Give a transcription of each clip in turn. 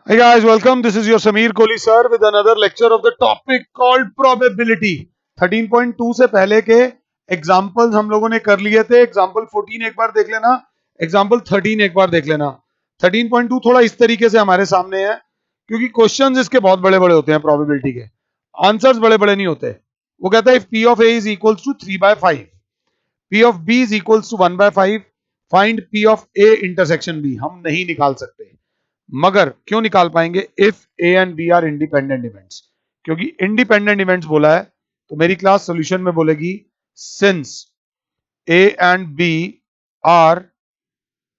Hey guys, welcome. This is your Sameer Kohli sir with another lecture of the topic called probability. 13.2 से पहले के examples हम लोगों ने कर लिए थे. एग्जाम्पल 14 एक बार देख लेना, एग्जाम्पल 13 एक बार देख लेना. 13.2 थोड़ा इस तरीके से हमारे सामने है क्योंकि क्वेश्चंस इसके बहुत बड़े बड़े होते हैं. प्रोबेबिलिटी के आंसर्स बड़े बड़े नहीं होते. वो कहता है if P of A is equals to 3/5, P of B is equals to 1/5, find P of A intersection B. हम नहीं निकाल सकते, मगर क्यों निकाल पाएंगे? If A and B are independent events. क्योंकि इंडिपेंडेंट इवेंट्स बोला है तो मेरी क्लास सॉल्यूशन में बोलेगी since A and B are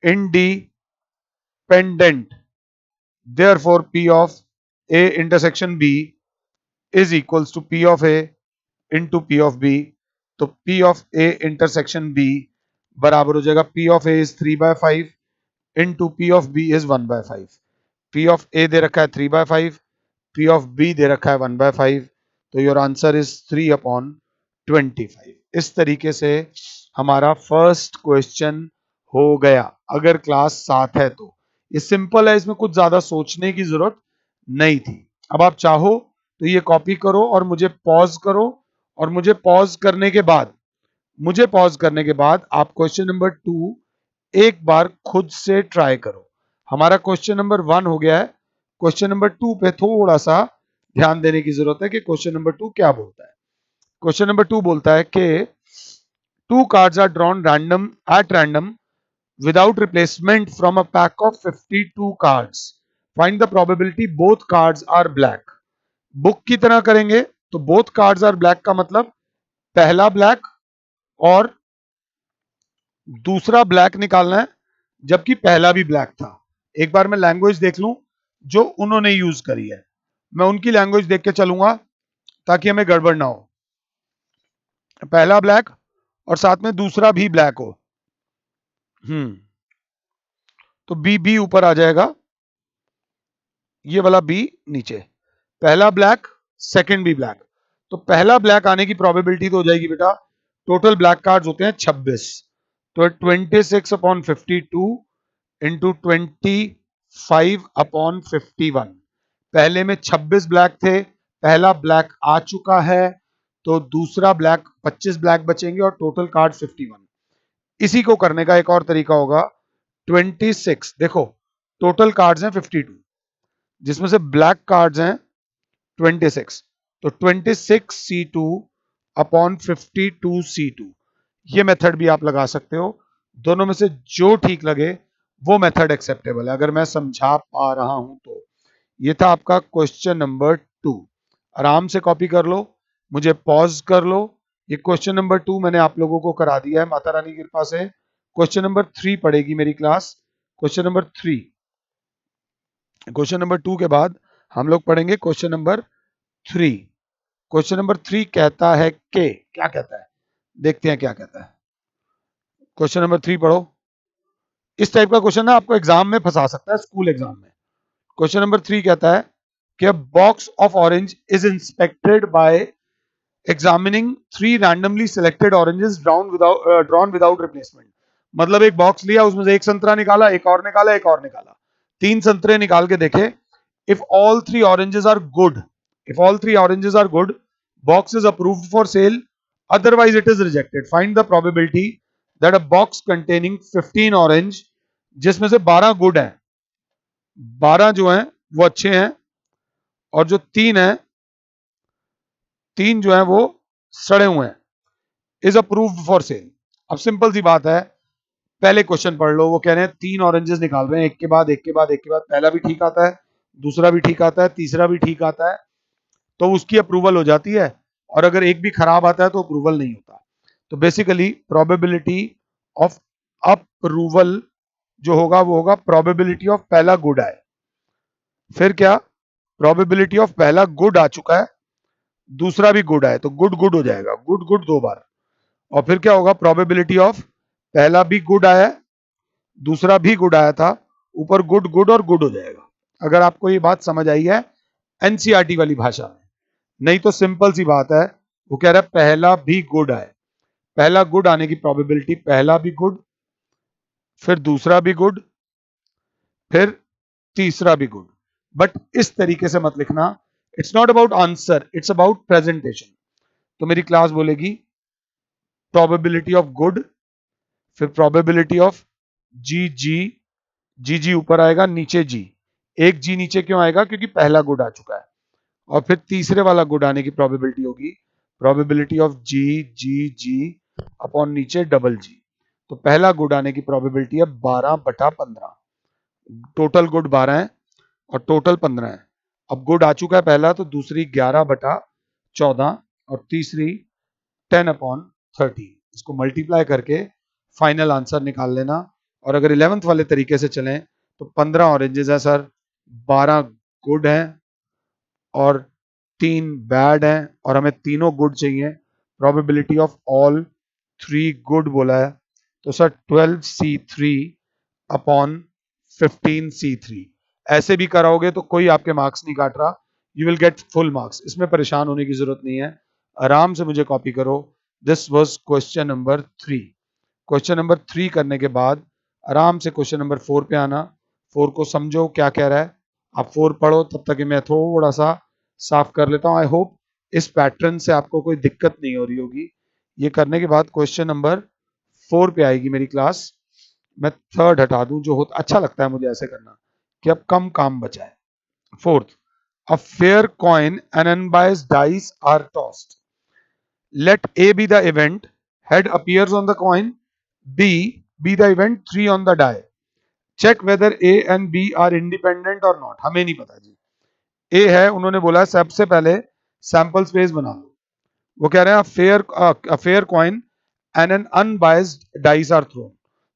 independent therefore P of A intersection B is equals to P of A into P of B. तो P of A intersection B बराबर हो जाएगा P of A is 3/5 into P of B is 1/5. P of A दे रखा है 3/5, P of B दे रखा है 1/5. तो योर आंसर इज 3/25. इस तरीके से हमारा फर्स्ट क्वेश्चन हो गया. अगर क्लास 7 है तो ये सिंपल है, इसमें कुछ ज्यादा सोचने की जरूरत नहीं थी. अब आप चाहो तो ये कॉपी करो और मुझे पॉज करो, और मुझे पॉज करने के बाद आप क्वेश्चन नंबर 2 एक बार खुद से ट्राई करो. हमारा क्वेश्चन नंबर 1 हो गया है. क्वेश्चन नंबर 2 पे थोड़ा सा ध्यान देने की जरूरत है कि क्वेश्चन नंबर 2 क्या बोलता है. क्वेश्चन नंबर 2 बोलता है कि 2 cards are drawn at random without replacement from a pack of 52 cards. Find the probability both cards are black. Book की तरह करेंगे तो both cards are black का मतलब पहला ब्लैक और दूसरा ब्लैक निकालना है, जबकि पहला भी ब्लैक था. एक बार मैं लैंग्वेज देख लूं जो उन्होंने यूज करी है. मैं उनकी लैंग्वेज देख के चलूंगा ताकि हमें गड़बड़ ना हो. पहला ब्लैक और साथ में दूसरा भी ब्लैक हो. तो बी ऊपर आ जाएगा, ये वाला बी नीचे. पहला ब्लैक, सेकंड भी ब्लैक. तो पहला ब्लैक आने की प्रोबेबिलिटी तो हो जाएगी बेटा, टोटल ब्लैक कार्ड्स होते हैं 26. तो 26/52 इंटू 25/51. पहले में 26 ब्लैक थे, पहला ब्लैक आ चुका है, तो दूसरा ब्लैक 25 ब्लैक बचेंगे और टोटल कार्ड 51. इसी को करने का एक और तरीका होगा. 26, देखो टोटल कार्ड्स हैं 52, जिसमें से ब्लैक कार्ड्स हैं 26. तो 26C2/52C2. ये मेथड भी आप लगा सकते हो. दोनों में से जो ठीक लगे वो मेथड एक्सेप्टेबल है, अगर मैं समझा पा रहा हूं तो. ये था आपका क्वेश्चन नंबर 2. आराम से कॉपी कर लो, मुझे पॉज कर लो. ये क्वेश्चन नंबर 2 मैंने आप लोगों को करा दिया है माता रानी की कृपा से. क्वेश्चन नंबर 3 पढ़ेगी मेरी class. Question number 3, question number 2 के बाद हम लोग पढ़ेंगे क्वेश्चन नंबर 3. क्वेश्चन नंबर 3 कहता है कि, क्या कहता है देखते हैं क्या कहता है. क्वेश्चन नंबर 3 पढ़ो. इस टाइप का क्वेश्चन ना आपको एग्जाम में फंसा सकता है, स्कूल एग्जाम में. क्वेश्चन नंबर 3 कहता है कि a box of orange is inspected by examining 3 randomly selected oranges drawn without replacement. मतलब एक बॉक्स लिया, उसमें से एक संतरा निकाला, एक और निकाला, एक और निकाला, 3 संतरे निकाल के देखे. if all 3 oranges are good, box is approved for sale, otherwise it is rejected. Find the probability that a box containing 15 orange, जिसमें से 12 गुड हैं, 12 जो हैं वो अच्छे हैं, और जो 3 हैं, 3 जो हैं वो सड़े हुए हैं, इज अप्रूव्ड फॉर सेल. अब सिंपल सी बात है, पहले क्वेश्चन पढ़ लो. वो कह रहे हैं 3 ऑरेंजेस निकाल रहे हैं, एक के बाद एक के बाद एक के बाद. पहला भी ठीक आता है, दूसरा भी ठीक आता है, तीसरा भी ठीक आता है, तो उसकी अप्रूवल हो जाती है. और अगर एक भी खराब आता है तो अप्रूवल नहीं होता. तो बेसिकली प्रोबेबिलिटी ऑफ अप्रूवल जो होगा वो होगा प्रोबेबिलिटी ऑफ पहला गुड आए. फिर क्या, प्रोबेबिलिटी ऑफ पहला गुड आ चुका है, दूसरा भी गुड आए, तो गुड गुड हो जाएगा, गुड गुड 2 बार. और फिर क्या होगा, प्रोबेबिलिटी ऑफ पहला भी गुड आया, दूसरा भी गुड आया था, ऊपर गुड गुड और गुड हो जाएगा. अगर आपको ये बात समझ आई है एनसीईआरटी वाली भाषा में. नहीं तो सिंपल सी बात है, वो कह रहा है पहला भी गुड आए. पहला गुड आने की प्रोबेबिलिटी, पहला भी गुड, फिर दूसरा भी गुड, फिर तीसरा भी गुड. बट इस तरीके से मत लिखना. It's not about answer, it's about presentation. तो मेरी क्लास बोलेगी प्रोबेबिलिटी ऑफ गुड, फिर probability of G G, G जी ऊपर आएगा, नीचे जी. एक जी नीचे क्यों आएगा? क्योंकि पहला गुड आ चुका है. और फिर तीसरे वाला गुड आने की प्रोबेबिलिटी होगी probability of G G G upon नीचे डबल जी. तो पहला गुड आने की प्रोबेबिलिटी है 12/15. टोटल गुड 12 है और टोटल 15 है. अब गुड आ चुका है पहला, तो दूसरी 11/14 और तीसरी 10/30. इसको मल्टीप्लाई करके फाइनल आंसर निकाल लेना. और अगर 11th वाले तरीके से चलें तो 15 ऑरेंजेस है सर, 12 गुड हैं और 3 बैड हैं, और हमें तीनों गुड चाहिए. प्रोबेबिलिटी ऑफ ऑल 3 गुड बोला है, तो सर 12C3 अपॉन 15C3. ऐसे भी कराओगे तो कोई आपके मार्क्स नहीं काट रहा, you will get full marks. इसमें परेशान होने की जरूरत नहीं है, आराम से मुझे कॉपी करो. This was question number 3. Question number 3 करने के बाद आराम से क्वेश्चन नंबर 4 पे आना. 4 को समझो क्या कह रहा है. आप 4 पढ़ो, तब तक मैं थोड़ा सा साफ कर लेता हूं. आई होप इस पैटर्न से आपको कोई दिक्कत नहीं हो रही होगी. ये करने के बाद क्वेश्चन नंबर 4 पे आएगी मेरी क्लास. मैं थर्ड हटा दूं, जो अच्छा लगता है मुझे ऐसे करना कि अब कम काम बचा है. Fourth, a fair coin and unbiased dice are tossed. Let A be the event, head appears on the coin, B be the event 3 on the die. Check whether A and B are independent or not. हमें नहीं पता जी. A है, उन्होंने बोला सबसे पहले sample space बना लो. वो कह रहे हैं a fair coin and an unbiased dice are thrown.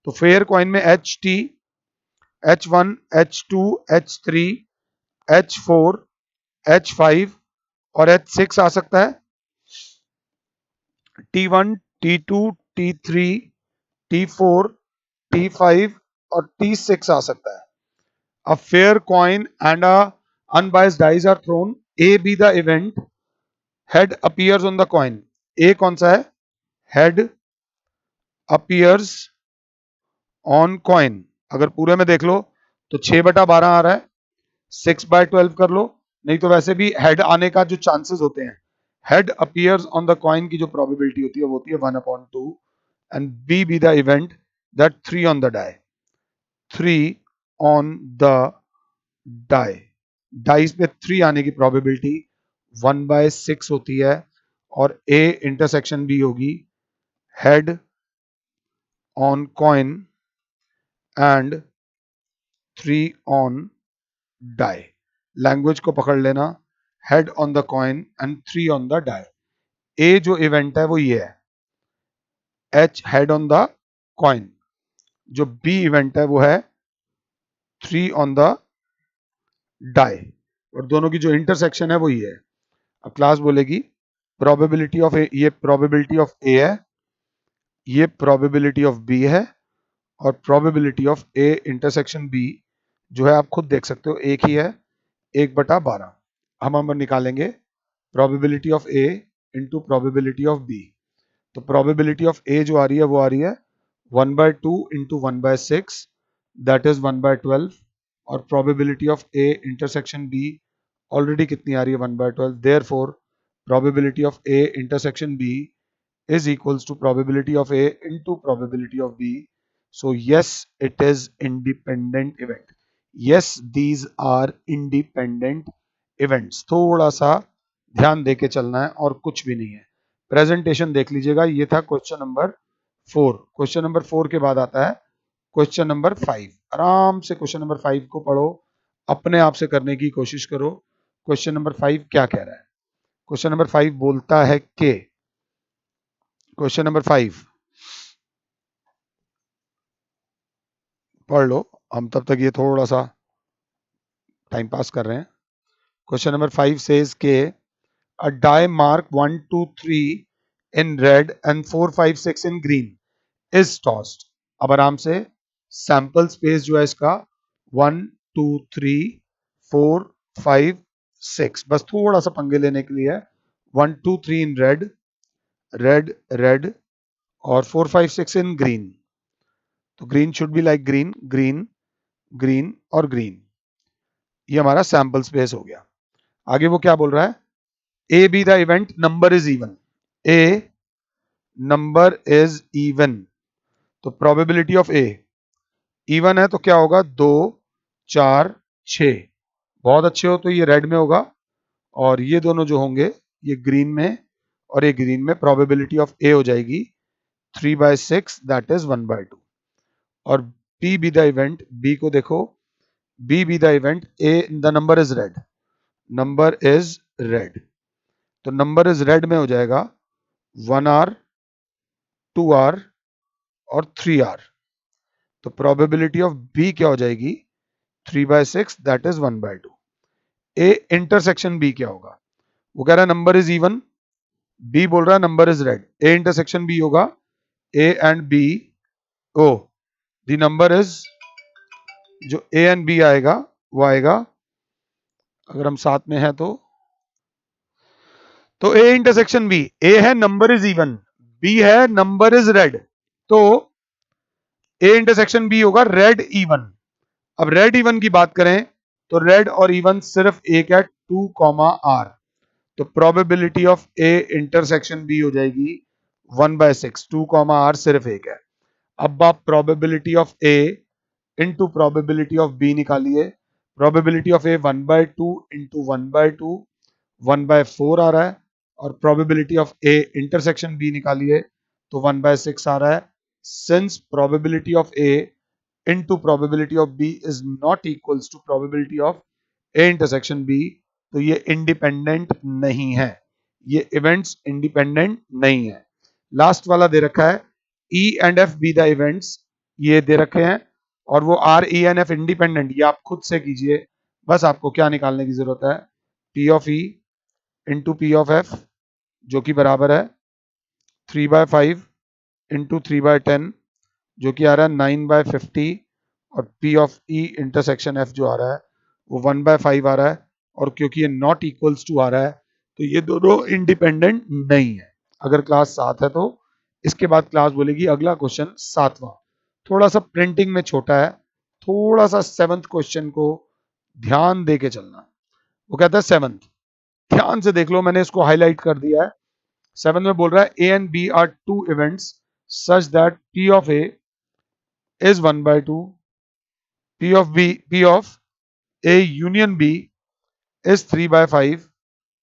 तो फेयर कॉइन में HT, H1, H2, H3, H4, H5 और H6 आ सकता है. T1, T2, T3, T4, T5 और T6 आ सकता है. A fair coin and a unbiased dice are thrown. A be the event. Head appears on the coin. A कौन सा है? Head appears on coin. अगर पूरे में देख लो तो 6/12 आ रहा है. 6/12 कर लो, नहीं तो वैसे भी हेड आने का जो चांसेस होते हैं, head appears on the coin की जो प्रोबेबिलिटी होती है वो होती है 1/2. And B be the event that 3 on the die. 3 on the die. Dice पे 3 आने की प्रोबेबिलिटी 1/6 होती है. और ए इंटरसेक्शन बी होगी head on coin and 3 on die. Language को पकड़ लेना, head on the coin and 3 on the die. A जो इवेंट है वो ये है, H head on the coin. जो बी इवेंट है वो है 3 ऑन द डाई. और दोनों की जो इंटरसेक्शन है वो ये है. अब क्लास बोलेगी प्रोबेबिलिटी ऑफ ए, ये प्रोबेबिलिटी ऑफ ए है, ये प्रोबेबिलिटी ऑफ बी है, और probability of A intersection B जो है आप खुद देख सकते हो एक ही है, 1/12. हम निकालेंगे probability of A into probability of B. तो प्रोबेबिलिटी ऑफ ए जो आ रही है वो आ रही है 1/2 इंटू 1/6, दैट इज 1/12. और probability of A intersection B already कितनी आ रही है 1/12. Therefore probability of A intersection B is equals to probability of A into probability of B. So yes, it is independent event. Yes, these are independent events. थोड़ा सा ध्यान देके चलना है और कुछ भी नहीं है. प्रेजेंटेशन देख लीजिएगा. ये था क्वेश्चन नंबर 4. क्वेश्चन नंबर 4 के बाद आता है क्वेश्चन नंबर 5. आराम से क्वेश्चन नंबर 5 को पढ़ो, अपने आप से करने की कोशिश करो. क्वेश्चन नंबर 5 क्या कह रहा है? क्वेश्चन नंबर 5 बोलता है कि क्वेश्चन नंबर 5 पढ़ लो, हम तब तक ये थोड़ा सा टाइम पास कर रहे हैं. क्वेश्चन नंबर 5 सेज के a die marked 1 2 3 in red and 4 5 6 in green is tossed. अब आराम से सैंपल स्पेस जो है इसका 1 2 3 4 5 6, बस थोड़ा सा पंगे लेने के लिए है. 1 2 3 इन रेड, रेड रेड, और 4 5 6 इन ग्रीन. तो green should be like green green green और ग्रीन. ये हमारा सैंपल स्पेस हो गया। आगे वो क्या बोल रहा है, A B the event number is even, A number is even, तो प्रोबेबिलिटी ऑफ ए इवन है तो क्या होगा, 2 4 6, बहुत अच्छे हो तो ये रेड में होगा, और ये दोनों जो होंगे ये ग्रीन में, और ये ग्रीन में, प्रोबेबिलिटी ऑफ ए हो जाएगी 3/6 दैट इज 1/2। और B be the event, B को देखो, B be the event, A the number is red, number is red, तो नंबर इज रेड में हो जाएगा 1 आवर 2 आवर और 3 आवर, तो प्रोबेबिलिटी ऑफ बी क्या हो जाएगी 3/6 that is 1/2। A intersection B क्या होगा, वो कह रहा है नंबर इज इवन, बी बोल रहा है number is red, A intersection B होगा A and B, or the number is, जो ए एंड बी आएगा वो आएगा, अगर हम साथ में हैं तो ए इंटरसेक्शन बी, ए है नंबर इज इवन, बी है नंबर इज रेड, तो ए इंटरसेक्शन बी होगा रेड इवन। अब रेड इवन की बात करें तो रेड और इवन सिर्फ एक है, 2 आर, तो probability of A intersection B हो जाएगी 1/6, 2 आर सिर्फ एक है। अब आप probability of A into probability of B निकालिए, प्रोबेबिलिटी ऑफ ए 1/2 इंटू 1/2 1/4 आ रहा है, और probability of A intersection B निकालिए तो 1/6 आ रहा है। Since probability of A into probability of B is not equals to probability of A intersection B, तो ये इंडिपेंडेंट नहीं है, ये इवेंट्स इंडिपेंडेंट नहीं है। लास्ट वाला दे रखा है E and F be the events, ये दे रखे हैं, और वो R E and F independent, ये आप खुद से कीजिए, बस आपको क्या निकालने की जरूरत है, P of E into P of F, जो कि बराबर है 3/5 इंटू 3/10, जो कि आ रहा है 9/50, और P of E intersection F जो आ रहा है वो 1/5 आ रहा है, और क्योंकि ये नॉट इक्वल्स टू आ रहा है तो ये दोनों इंडिपेंडेंट नहीं है। अगर क्लास 7 है तो इसके बाद क्लास बोलेगी अगला क्वेश्चन 7वां, थोड़ा सा प्रिंटिंग में छोटा है, थोड़ा सा 7th क्वेश्चन को ध्यान दे के चलना। वो कहता है 7th, ध्यान से देख लो, मैंने इसको हाईलाइट कर दिया है। 7th में बोल रहा है A and B are two events such that P of A is 1/2, P of A union B is 3/5,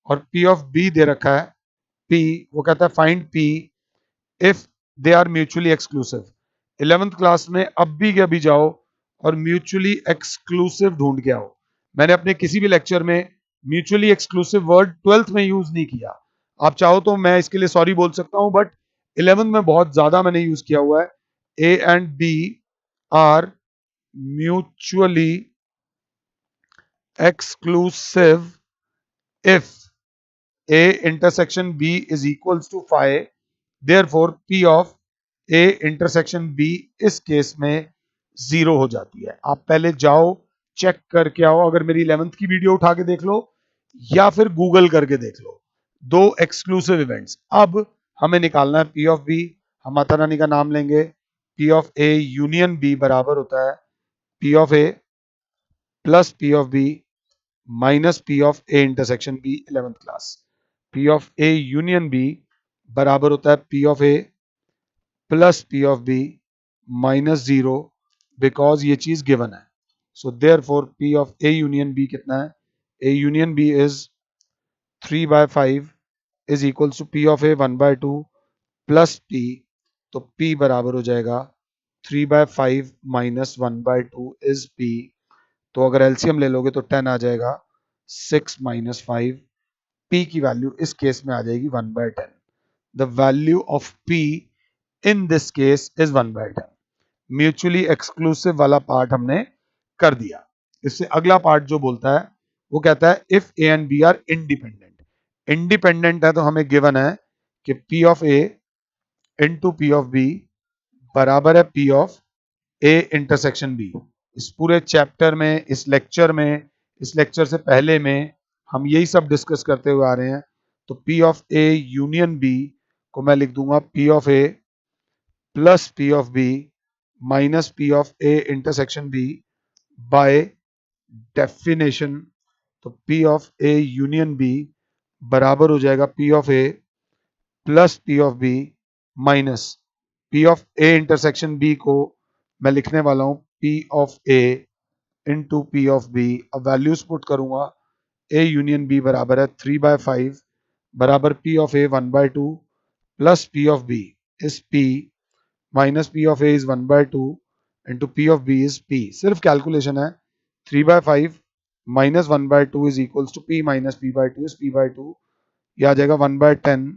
और P of B दे रखा है P, वो कहता है find P if they are mutually exclusive. 11th class में अब भी के अभी जाओ और म्यूचुअली एक्सक्लूसिव ढूंढ के आओ। मैंने अपने किसी भी लेक्चर में म्यूचुअली एक्सक्लूसिव वर्ड 12th में यूज नहीं किया, आप चाहो तो मैं इसके लिए सॉरी बोल सकता हूं, बट 11th में बहुत ज्यादा मैंने यूज किया हुआ है। A and B are mutually exclusive if A intersection B is equals to phi, therefore P of A intersection B इस केस में 0 हो जाती है। आप पहले जाओ चेक करके आओ, अगर मेरी 11th की वीडियो उठा के देख लो या फिर गूगल करके देख लो, दो एक्सक्लूसिव इवेंट्स। अब हमें निकालना है P ऑफ B, हम माता रानी का नाम लेंगे, P of A union B बराबर होता है P of A plus P of B minus P of A intersection B 11th class. P of A union B बराबर होता है P of A plus P of B minus 0, because ये चीज given है। So therefore P of A union B कितना है, A union B is 3/5 is equals to P of A 1/2 plus P, तो P बराबर हो जाएगा 3/5 माइनस 1/2 इज P, तो अगर एलसीएम ले लोगे तो 10 आ जाएगा, 6 माइनस 5, P की वैल्यू इस केस में आ जाएगी 1/10। The value of P in this case is 1/10। Mutually exclusive वाला पार्ट हमने कर दिया। इससे अगला पार्ट जो बोलता है वो कहता है if A and B are independent. Independent है तो हमें गिवन है कि P of A into P of B बराबर है P of A intersection B। इस पूरे चैप्टर में, इस लेक्चर से पहले में हम यही सब डिस्कस करते हुए आ रहे हैं। तो P of A union B को मैं लिख दूंगा P of A plus P of B minus P of A intersection B by definition, तो P of A union B बराबर हो जाएगा P of A plus P of B minus P of A intersection B को मैं लिखने वाला हूं P of A into P of B। अब वैल्यूज पुट करूंगा, A यूनियन B बराबर है 3/5 बराबर P of A 1/2 plus P of B is P minus P of A is 1/2 into P of B is P। सिर्फ calculation है, 3/5 minus 1/2 is equals to P minus P/2 is P/2। यह आ जाएगा 1/10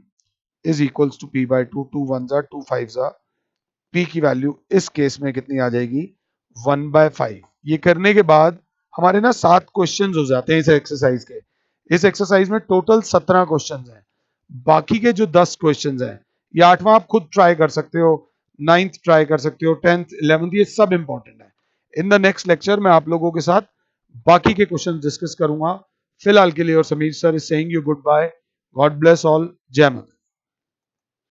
is equals to P/2। 2 1 जा 2 5 जा, P की value इस case में कितनी आ जाएगी 1/5। ये करने के बाद हमारे ना 7 क्वेश्चंस हो जाते हैं इस एक्सरसाइज के। इस एक्सरसाइज में टोटल 17 क्वेश्चंस हैं। बाकी के जो 10 क्वेश्चंस हैं, ये 8वां आप खुद ट्राई कर सकते हो, 9th ट्राई कर सकते हो, 10th 11th, ये सब इंपॉर्टेंट है। इन द नेक्स्ट लेक्चर मैं आप लोगों के साथ बाकी के क्वेश्चन डिस्कस करूंगा। फिलहाल के लिए और Sameer sir is saying you good bye, God bless all, जय माता।